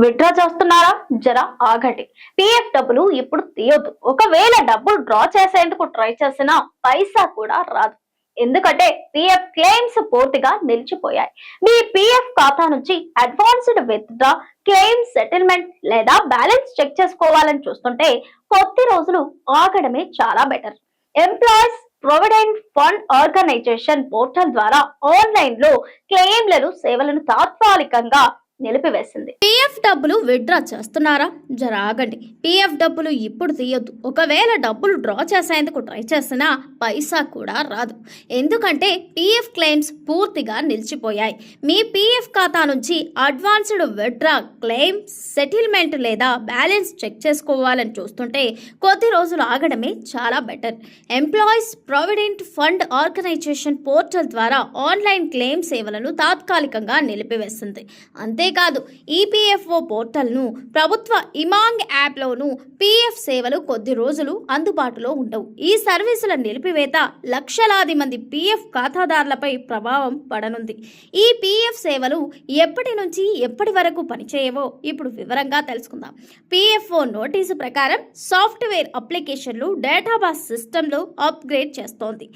Withdraw చేస్తున్నారా? జర ఆగండి. పిఎఫ్ డబ్బులు ఇప్పుడు తీయొద్దు. ఒకవేళ డబ్బులు డ్రా చేసేందుకు ట్రై చేసినా పైసా కూడా రాదు. ఎందుకంటే పిఎఫ్ క్లెయిమ్స్ పూర్తిగా నిలిచిపోయాయి. మీ పిఎఫ్ ఖాతా నుంచి అడ్వాన్స్డ్ విత్డ్రా, క్లెయిమ్ సెటిల్మెంట్ లేదా బ్యాలెన్స్ చెక్ చేసుకోవాలని చూస్తుంటే కొద్ది రోజులు ఆగడమే చాలా better. Employees provident fund organisation portal ద్వారా ఆన్లైన్ లో క్లెయిమ్లను సేవలను తాత్కాలికంగా నిలిపివేసింది. పిఎఫ్ డబ్బులు విత్డ్రా చేస్తున్నారా? జర ఆగండి. పిఎఫ్ డబ్బులు ఇప్పుడు తీయొద్దు. ఒకవేళ డబ్బులు డ్రా చేసేందుకు ట్రై చేసినా పైసా కూడా రాదు. ఎందుకంటే పిఎఫ్ క్లెయిమ్స్ పూర్తిగా నిలిచిపోయాయి. మీ పిఎఫ్ ఖాతా నుంచి అడ్వాన్స్డ్ విత్డ్రా, క్లెయిమ్ సెటిల్మెంట్ లేదా బ్యాలెన్స్ చెక్ చేసుకోవాలని చూస్తుంటే కొద్ది రోజులు ఆగడమే చాలా better. Employees provident fund organisation portal ద్వారా ఆన్లైన్ క్లెయిమ్ సేవలను తాత్కాలికంగా నిలిపివేసింది. అంతేకాదు, ఈపీఎఫ్ఓ పోర్టల్ను, ప్రభుత్వ ఇమాంగ్ యాప్లోనూ పీఎఫ్ సేవలు కొద్ది రోజులు అందుబాటులో ఉండవు. ఈ సర్వీసుల నిలిపివేత లక్షలాది మంది పీఎఫ్ ఖాతాదారులపై ప్రభావం పడనుంది. ఈ పీఎఫ్ సేవలు ఎప్పటి నుంచి ఎప్పటి వరకు పనిచేయవో ఇప్పుడు వివరంగా తెలుసుకుందాం. పీఎఫ్ఓ నోటీసు ప్రకారం సాఫ్ట్వేర్ అప్లికేషన్లు డేటాబేస్ సిస్టంలు అప్గ్రేడ్ చేస్తోంది.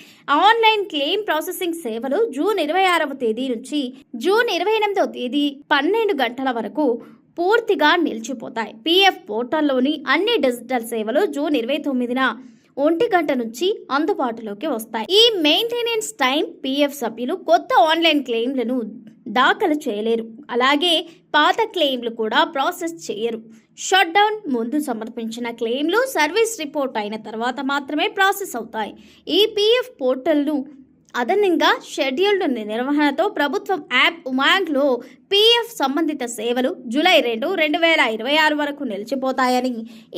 ఆన్లైన్ క్లెయిమ్ ప్రాసెసింగ్ సేవలు జూన్ 26వ తేదీ నుంచి జూన్ 28వ తేదీ 12 గంటల వరకు పూర్తిగా నిలిచిపోతాయి. పీఎఫ్ పోర్టల్లోని అన్ని డిజిటల్ సేవలు జూన్ 29న 1 గంట నుంచి అందుబాటులోకి వస్తాయి. ఈ మెయింటెనెన్స్ టైం పీఎఫ్ సభ్యులు కొత్త ఆన్లైన్ క్లెయిమ్లను దాఖలు చేయలేరు. అలాగే పాత క్లెయిమ్లు కూడా ప్రాసెస్ చేయరు. షట్ డౌన్ ముందు సమర్పించిన క్లెయిమ్లు సర్వీస్ రిపోర్ట్ అయిన తర్వాత మాత్రమే ప్రాసెస్ అవుతాయి. ఈ పీఎఫ్ పోర్టల్ను అదనంగా షెడ్యూల్డ్ నిర్వహణతో ప్రభుత్వం యాప్ ఉమాంగ్లో పీఎఫ్ సంబంధిత సేవలు జూలై 2, 2026 వరకు నిలిచిపోతాయని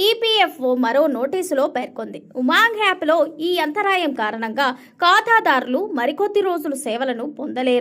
ఈపీఎఫ్ఓ మరో నోటీసులో పేర్కొంది. ఉమాంగ్ యాప్లో ఈ అంతరాయం కారణంగా ఖాతాదారులు మరికొద్ది రోజులు సేవలను పొందలేరు.